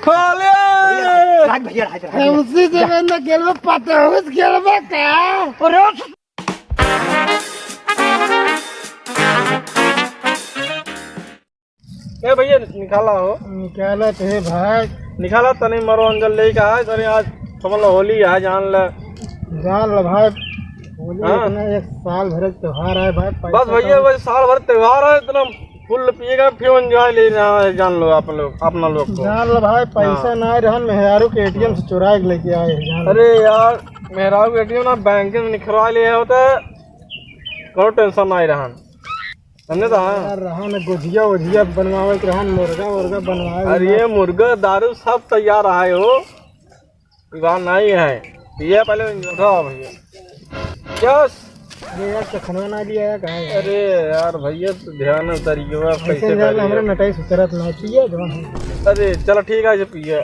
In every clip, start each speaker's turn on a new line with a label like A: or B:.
A: खोले
B: राज भैया राज
C: हमसे जब न खेलबा पता हो खेलबा का
B: अरे
A: ए भैया निकाला हो
C: निकालत है भाई
A: निकाला तने मरो अंजल ले का है तने आज समझ लो होली है जान ले
C: भाई होली इतना एक साल भर त्योहार है भाई
A: बस भैया वही साल भर त्योहार है इतना फुल पिएगा फिर एंजॉय लेना है जान लो आप लोग अपना लोग को
C: जान लो भाई पैसा ना रहन मेहरारू के एटीएम से चुरा के लेके आए जान
A: अरे यार मेरा एटीएम ना बैंक में निकलवा लिया होता कौन टेंशन नहीं रहन समझे तो
C: यार रहन गुजिया उजिया बनवावे के रहन मुर्गा बनवाए
A: अरे ये मुर्गा दारू सब तैयार है हो बात नहीं है ये पहले उठाओ भैया यस
C: अरे यार चखनवा ना लिया है कहाँ है?
A: अरे यार भैया तो ध्यान तरीके
C: ऐसे जान हमरे नटाई सुतरत ना पिए जवान
A: अरे चलो ठीक है पिए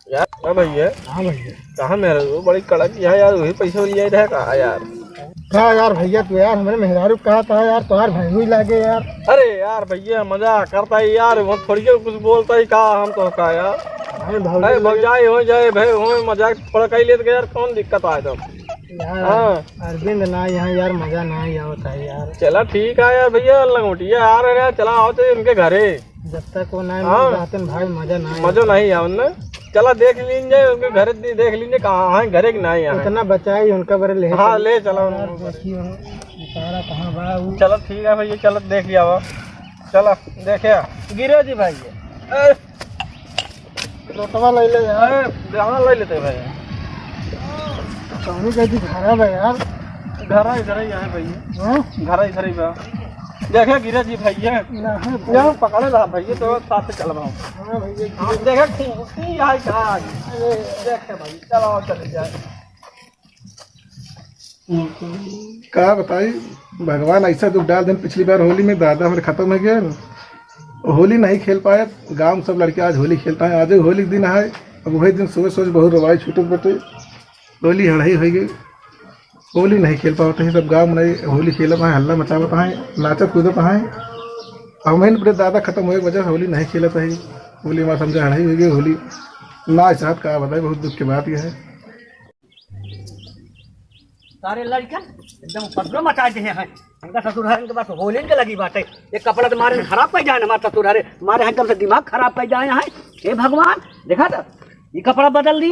A: यार भैया
C: हाँ भैया
A: कहाँ मेरे वो बड़ी कड़क है यार वही पैसे लिया रहा कहा यार
C: कहा यार भैया तू यार हमारे मेहरारू कहा था यार तुम्हार भाई हुई लागे यार
A: अरे यार भैया मजाक करता है यार वो थोड़ी कुछ बोलता ही कहा हम तो कहा यार भौजाई हो जाए भाई हो मजाक थोड़ा कही लेते यार कौन दिक्कत आए तो
C: यार अरविंद ना यहाँ यार मजा ना ही आवता है यार
A: चला ठीक है यार भैया लंगोटिया आ रहे हैं चला आओ तो उनके घरे
C: जब तक वो ना भाई मजा नहीं
A: है उनने चला देख लीजिए उनके घर देख लीजिए कहाँ है घरे की नहीं है
C: इतना बचाई उनका बड़े ले
A: हाँ ले चलो
C: बेचारा कहाँ बड़ा
A: चलो ठीक है भैया चलो देख लिया वो चलो देखे गिरे जी भाई
C: रोटवा ले ले यार
A: ले लेते भैया
C: कहीं कहीं खराब है यार
A: घर इधर ही है भैया घर इधर ही बा देखे गिरे जी भैया यहाँ पकड़े रहा भैया तो साथ से चल रहा हूँ देखे खूबी है का देखे भाई चलो चले जाए
D: क्या बताई भगवान ऐसा दुख डाल दिन पिछली बार होली में दादा हमारे खत्म हो गया होली नहीं खेल पाए गांव सब लड़के आज होली खेलता है आज होली के दिन है अब वही दिन सोच बहुत रवाई छूटत बटे होली हड़ाई हो गई होली नहीं खेल पाते हैं सब गांव में नहीं होली खेलत है हल्ला मचावत है नाचत कूदत है हमें अपने दादा खत्म हुए वजह से होली नहीं खेलत है होली हमारा समझा हड़ाई हो गई होली ना चाहत का बताए बहुत दुख की बात यह है
B: सारे लड़कन एकदम उपद्रव मचा दिए हैं हमका ससुर है इनके पास होली के लगी बात है ये कपड़ा तुम्हारे खराब कर जाए हमारा ससुर है हमारे एकदम से दिमाग खराब कर जाए हैं हे भगवान देखा था ये कपड़ा बदल दी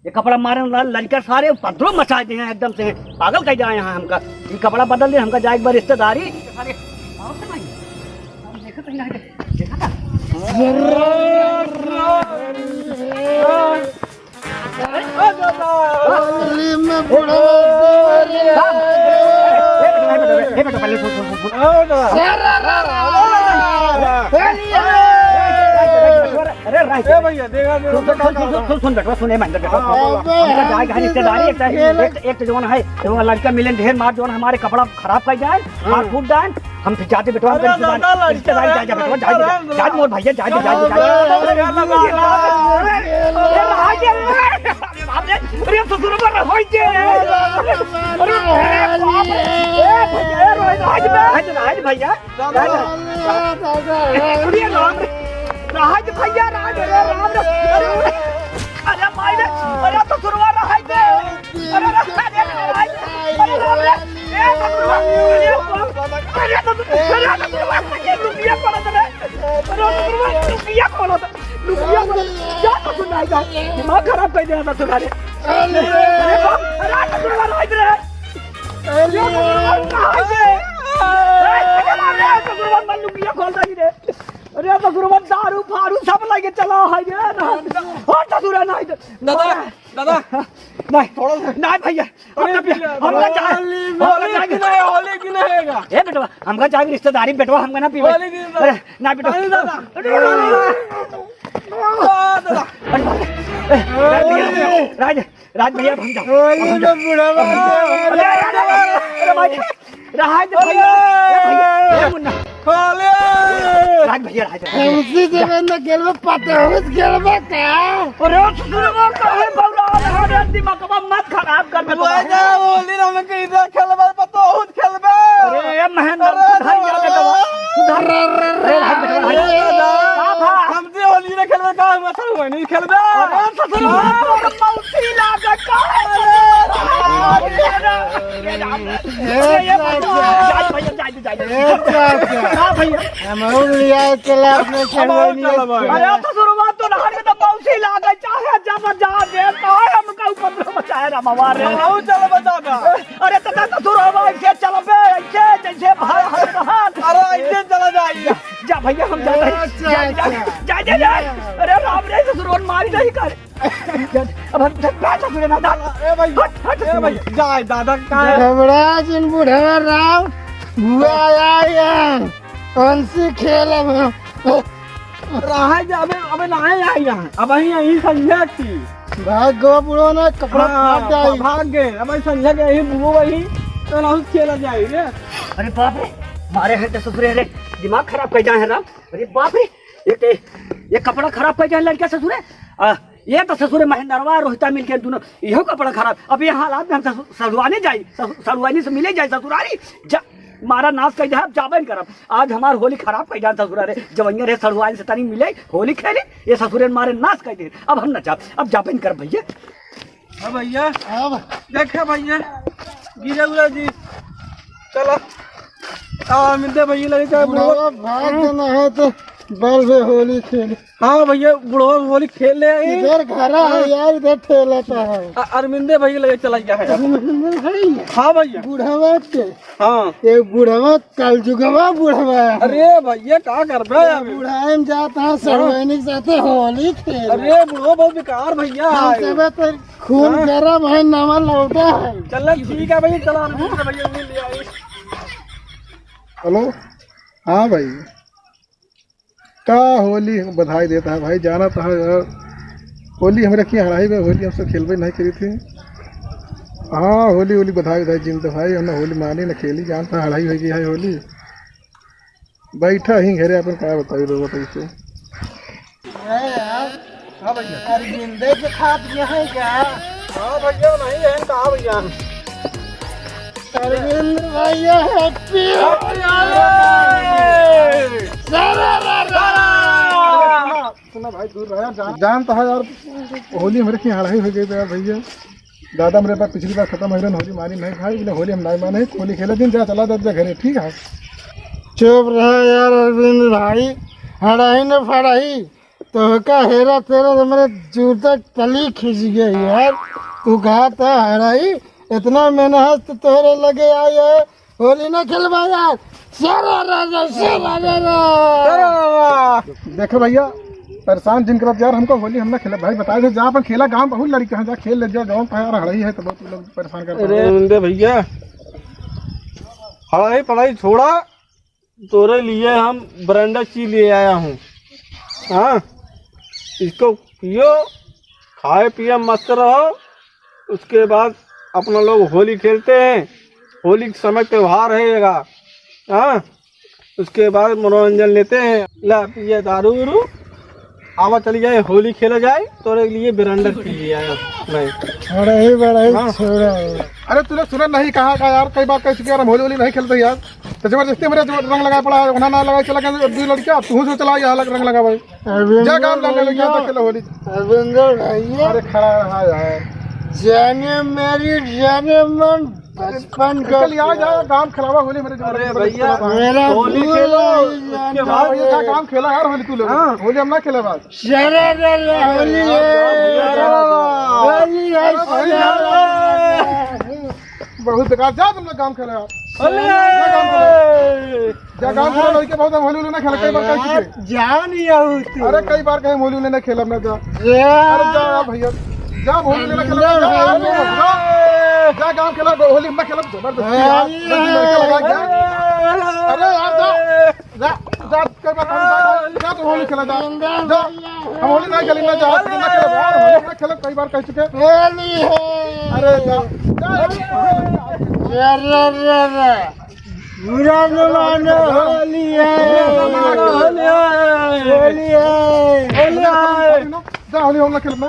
B: ये कपड़ा मारे लड़का सारे उपद्रव मचा दिए हैं एकदम से पागल कर जाए हैं हमका ये कपड़ा बदल दिए हमका जाए एक बार रिश्तेदारी देखा था अरे भैया सुन बेटवा सुने मैं रिश्तेदारी एक जो है लड़का मिलन ढेर मार जो हमारे कपड़ा खराब कर जाए मार फूट जाए हम फिर जाते बेटवा रिश्तेदारी जा बेटवा जा मोर भैया जा अरे ससुर पर होइते राज भैया राज भैया राज राम अरे माय अरे ससुर वाला है अरे रुपया दिमाग खराब कर दिया ससुराले अरे ससुर दारू फारू सब लगे चला है ससुर नहीं
A: दादा दादा
B: नहीं थोड़ा नहीं भैया
A: होली की नहीं
B: ए बेटवा हमका चाहिए रिश्तेदारी बेटवा हमका ना पीवे अरे ना बेटवा राज राज भैया हम जाओ राज भैया मुन्ना राज भैया राज
C: हमसे जब न खेलबा पता हो खेलबा का
B: अरे सुनबा काहे बौरा अरे दिमाग मत खराब कर बेटा
A: होली में कहीं खेलबा पता हो खेलबा
B: अरे महेंद्र सुधर जा बेटा सुधर अरे
A: हमसे होली ने खेलबे का हम असल में नहीं खेलबे
B: अरे ससुर मौसी लागे का अरे ससुर बात तो नहर के तो मौसी लागे चाहे जब जा दे काहे हमका ऊपर मचाए रा मवार रे
A: आओ चल बता दा
B: अरे तता ससुर हवा ऐसे चलबे ऐसे जैसे भाई हर कहां
A: अरे ऐसे चला जाइए
B: जा भैया हम जा रहे जा अरे राम रे ससुर मारी नहीं कर अब हम जा ससुर ना
A: ए भाई जाए दादा का
C: घबरा जिन बुढ़वा राम बुआ आया कौन-सी खेल है
A: रहा जाबे अबे ना आई यहां अब यही संध्या की
C: भाग गो बुढ़ो ने कपड़ा फाड़ जाई
A: भाग गए अब संध्या के यही बुओ वही तो ना खेला जाए रे
B: अरे बाप रे मारे हैं तो ससुर रे दिमाग खराब कर जाए हैं राम अरे बाप रे ये कपड़ा खराब कर जाए लड़का ससुर ये तो ससुर महेंद्रवा रोहिता मिलके दोनों इहो कपड़ा खराब अब ये हालात में हम सरुआने जाई सरुआनी से मिले जाए ससुरारी मारा नाश कर जाए जाबे नहीं करब आज हमार होली खराब कर जाए ससुरा रे जवैया रे सरुआनी से तनी मिले होली खेले ये ससुर मारे नाश कर दे अब हम न जा अब जाबे नहीं करब भैया
A: हां भैया अब देखे भैया गिरे उरे जी चलो आ मिलते भैया लगे चाहे बुढ़वा
C: भाग देना है तो बल से होली खेल
A: हाँ भैया बुढ़वा होली खेल ले आई
C: इधर घरा है यार इधर ठेलाता है
A: अरविंदे भैया लगे चला गया है हाँ भैया
C: बुढ़वा के
A: हाँ
C: ये बुढ़वा कल जुगवा बुढ़वा है।
A: अरे भैया क्या कर रहे हैं
C: बुढ़ाई में जाता है सरवानी के साथ होली खेल
A: अरे बुढ़वा बहुत बेकार भैया है
C: तो खून गरम है नवा लौटा है
A: चल ठीक है भैया चला भैया ले आई
D: हेलो हाँ भाई का होली बधाई देता है भाई जाना तो है यार होली हमारे की हराई में होली हमसे खेलबे नहीं करी थी हाँ होली होली बधाई जिन तो भाई हमने होली मानी न खेली जानता हराई हो गई है होली बैठा ही घेरे अपन क्या बताइए लोग बताइए
A: हाँ भैया
C: अरविंदे के खात है क्या
A: हाँ भैया नहीं है कहा भैया
C: अरविंद भैया हैप्पी
D: सुना भाई दूर रहा जानता है यार होली हमारे की हराई हो गई तो यार भैया दादा मेरे पास पिछली बार खत्म हो गई होली मानी नहीं भाई बोले होली हम नहीं माने होली खेले दिन जा चला दादा घरे ठीक है
C: चुप रहा यार अरविंद भाई हड़ाई न फड़ाई तो का हेरा तेरा तो मेरे जूता तली खिंच गई यार तू कहा था हड़ाई इतना मेहनत तो तोरे लगे आई है होली न खेलवा यार
D: देखो भैया परेशान जिन करत यार हमको होली हम ना खेला भाई बताए थे जहाँ पर खेला गाँव बहुत लड़की कहाँ जा खेल ले जाओ गाँव पर यार हड़ाई है तो बहुत लोग परेशान करते हैं
A: अरे भैया हड़ाई पढ़ाई छोड़ा तोरे लिए हम ब्रांडा ची ले आया हूँ हाँ इसको पियो खाए पिए मस्त रहो उसके बाद अपना लोग होली खेलते हैं होली के समय त्योहार रहेगा हाँ उसके बाद मनोरंजन लेते हैं ला पिए दारू उरू आवा चली जाए होली खेला जाए तोरे लिए ब्रांडा पी लिया नहीं
C: हड़ाई बड़ाई छोड़ा
D: अरे तूने सुना नहीं कहा का यार कई बार कह चुके यार हम होली होली नहीं खेलते यार तो जबरदस्ती मेरे रंग लगा पड़ा है उन्हें ना लगा चला गया दो लड़कियां तू से चला गया अलग रंग लगा भाई जा काम लाने लगे तो खेलो होली
C: अरविंद भैया
D: अरे खड़ा रहा यार
C: जाने मेरी जाने मन बचपन का
D: कल यार जा काम खिलावा होली मेरे
A: अरे भैया
C: मेरा
A: होली खेलो उसके बाद
D: भाई क्या काम खेला यार होली तू लोग होली हम ना खेले बात
C: होली
D: बहुत बेकार जा तुम लोग काम खेले यार जा काम खेला लड़के बहुत होली होली ना खेला कई बार कह चुके
C: जाओ नहीं आओ तू
D: अरे कई बार कहे होली होली ना खेला हमने जा
C: यार
D: अरे जा भैया जा होली लेना खेला जा गाँव खेला होली में खेला जबरदस्ती अरे यार जा जा कई बार जा तो होली खेला जा जा हम होली नहीं खेलेंगे जा ना खेला यार होली ना खेला कई बार कह चुके
C: होली है
D: अरे जा
C: बुरा न मानो होली है होली है
D: जा होली हम ना खेलना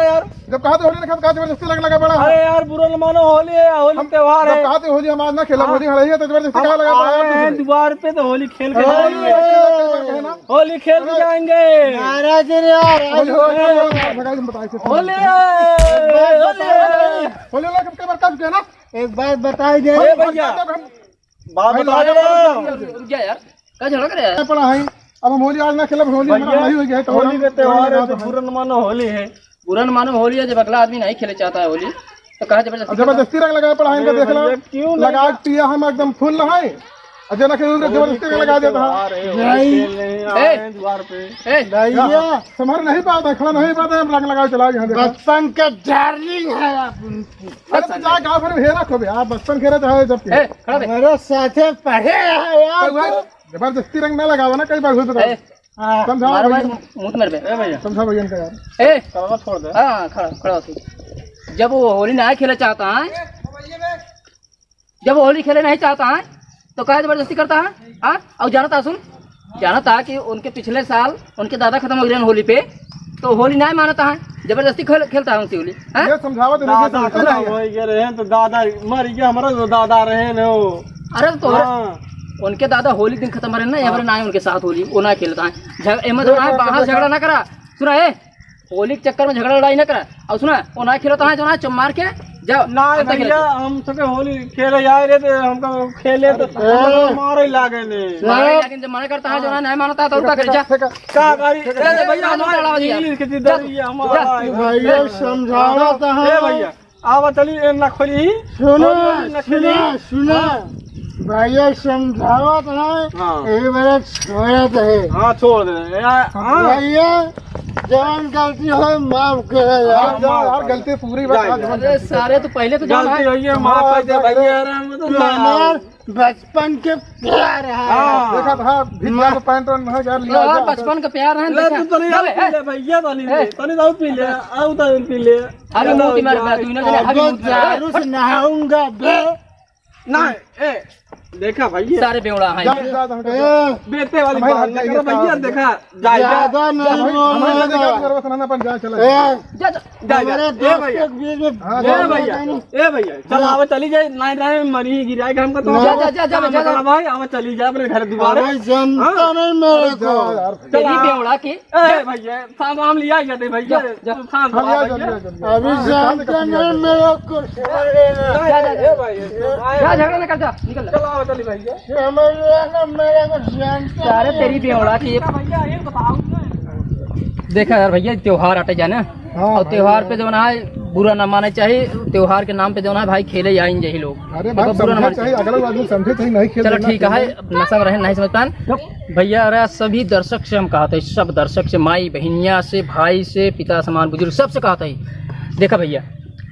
A: यार
D: जब कहा होली नहीं कहा जबरदस्ती लगा पड़ा
A: अरे यार बुरा न मानो, होली है, होली त्योहार है।
D: कहा होली हम आज ना खेला, होली हड़ाई है तो जबरदस्ती कहा लगा पड़ा
A: द्वार पे तो होली खेल के जाएंगे, होली खेल के जाएंगे।
C: महाराज यार
D: होली
A: होली
D: होली कब कब के ना
C: एक बात बताई दे
A: भैया, बात बता दो।
B: रुक जा यार, क्या झगड़ा करे यार?
D: पड़ा है अब हम होली आज ना खेला, होली हमारी हो गई है तो
A: होली का त्योहार है तो बुरा न मानो, होली है।
B: बुरा न मानो होली है, जब अगला आदमी नहीं खेले चाहता है होली तो कहा
D: जबरदस्ती रंग लगा पड़ा है इनका, देख लो
A: क्यों
D: लगा पिया हम एकदम फुल है अचानक जबरदस्ती रंग लगा देता है
A: द्वार पे
C: भैया
D: संभाल नहीं पाता, खड़ा नहीं पाता, हम रंग लगा चला यहाँ देखो।
C: बचपन का डार्लिंग है आप उनकी।
D: अरे तो जा गाँव भर में हेरा खो यार, बचपन खेला चाहे जब के।
B: खड़ा दे।
C: मेरे साथे पढ़े हैं यार।
D: जबरदस्ती रंग ना लगावा ना, कई बार हुई तो समझाओ
B: मारो
D: भैया,
B: भाई मुंह मेरे पे।
A: भैया
D: समझाओ भैया इनका यार।
B: ए
A: कलमा छोड़ दे।
B: हाँ खड़ा खड़ा हो तू। जब वो होली नहीं खेले चाहता है, जब वो होली खेले नहीं चाहता है तो क्या जबरदस्ती करता है? हाँ, और जाना था, सुन, जाना था कि उनके पिछले साल उनके दादा खत्म हो गए होली पे, तो होली नहीं मानता है, जबरदस्ती खेलता है उनकी होली। हाँ?
D: ये समझावा तो
A: दादा
D: नहीं
A: खड़ा हो गए रहे तो दादा मर गया, हमारा तो दादा रहे न वो।
B: अरे तो
A: हाँ।
B: उनके दादा होली दिन खत्म रहे ना, यहाँ पर ना है उनके साथ होली, वो ना खेलता है। एम जो ना बाहर झगड़ा ना करा, सुना है, होली के चक्कर में झगड़ा लड़ाई ना करा, और सुना वो ना खेलता है जो ना चम मार के जाओ
A: ना भैया, हम सबके होली खेले जा रहे थे, हमको खेले तो मारे लागे ने।
B: लेकिन जब मना करता है जो ना नहीं मानता तो उनका करे जा
A: का गाड़ी भैया हमारे इंग्लिश के जिधर ही हमारा
C: भैया समझावा तो है
A: भैया, आवा चली ना खोली।
C: सुनो सुनो सुनो भैया समझावा तो है,
A: हाँ।
C: एक बार छोड़ा तो है।
A: हाँ छोड़ दे हाँ।
C: भैया जवान गलती हो माफ करे यार।
D: यार गलती पूरी बात।
B: अरे सारे तो पहले तो जाना
A: गलती
B: है।
A: हुई है, माफ कर दे भैया, हम तो
C: यार बचपन के प्यार है।
A: हाँ।
D: देखा था भिजवा में पैंट वैंट यार लिया
B: और बचपन का प्यार है
A: ले तू तनी और पी ले भैया, तनी और पी ले, आउ तो पी ले।
B: आगे मोती मार पे तू ना आगे
C: अब दारू से नहाऊंगा बे।
A: ना ए देखा भैया,
B: सारे बेवड़ा हैं।
A: बेटे वाली बात ना करो भैया, देखा
C: ज्यादा नहीं बोलना।
B: जा जा
A: ए भैया, ए भैया चल आवा चली जाए, नहीं रहे मरी गिराएगा हमको तो।
B: जा जा जा जा
A: भाई आवा चली जाए अपने घर दोबारा।
C: अरे जनता नहीं मेरे को।
B: तेरी बेवड़ा की
A: ए भैया सामान लिया जाते भैया, फान
C: अभी जानते नहीं मेरे को।
A: ए भैया
B: जा झगड़ा ना कर, जा निकल जा।
A: चल आवा चली भैया।
C: समझ रहे ना मेरे को जानते।
B: सारे तेरी बेवड़ा की
A: भैया ये बताओ
B: देखा यार भैया, त्योहार आते जाए ना, और त्योहार पे जो ना है बुरा ना माने चाहिए, त्योहार के नाम पे जो ना भाई खेले जाएंगे यही लोग।
D: अरे भाई समझना चाहिए, अगला आदमी समझे चाहिए, नहीं खेल।
B: चलो ठीक है, नशा में रहे नहीं समझ पान भैया। अरे सभी दर्शक से हम कहते हैं, सब दर्शक से, माई बहनिया से, भाई से, पिता समान बुजुर्ग सबसे कहते हैं, देखा भैया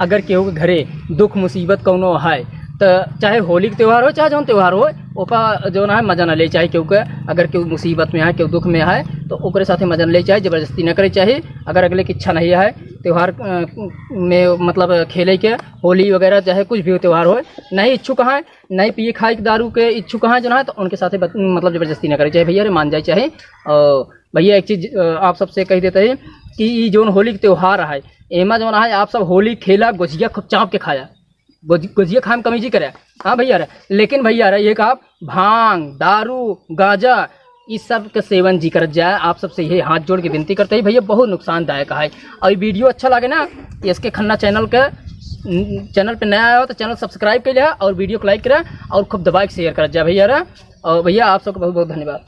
B: अगर केहू के घरे दुख मुसीबत कौनो है तो चाहे होली के त्यौहार हो चाहे जौन त्यौहार हो, ओका जो ना है मजा न ले चाहे केहू के। अगर केहू मुसीबत में है, केहू दुख में है तो ओकरे साथे मजा न ले चाहे, जबरदस्ती न करे चाहे। अगर अगले की इच्छा नहीं है त्यौहार में मतलब खेले के, होली वगैरह चाहे कुछ भी हो त्यौहार हो, नहीं इच्छुक है, नहीं पिए खाए दारू के इच्छुक हैं जो है, तो उनके साथे मतलब जबरदस्ती न करे चाहे भैया, रे मान जाए चाहे। और भैया एक चीज़ आप सबसे कह देते हैं कि ये जो होली के त्यौहार है, एमा जो है आप सब होली खेला, गुजिया खूब चाँप के खाया, गुजिया खाए में कमी जी करे। हाँ भैया रे, लेकिन भैया रे ये आप भांग दारू गांजा इस सब का सेवन जी कर जाए, आप सबसे ये हाथ जोड़ के विनती करते हैं भैया, बहुत नुकसानदायक है। और वीडियो अच्छा लगे ना, इसके खन्ना चैनल पे नया आया हो तो चैनल सब्सक्राइब कर लिया और वीडियो को लाइक करा और खूब दबा के शेयर कर जाए भैया रे। और भैया आप सबको बहुत बहुत धन्यवाद।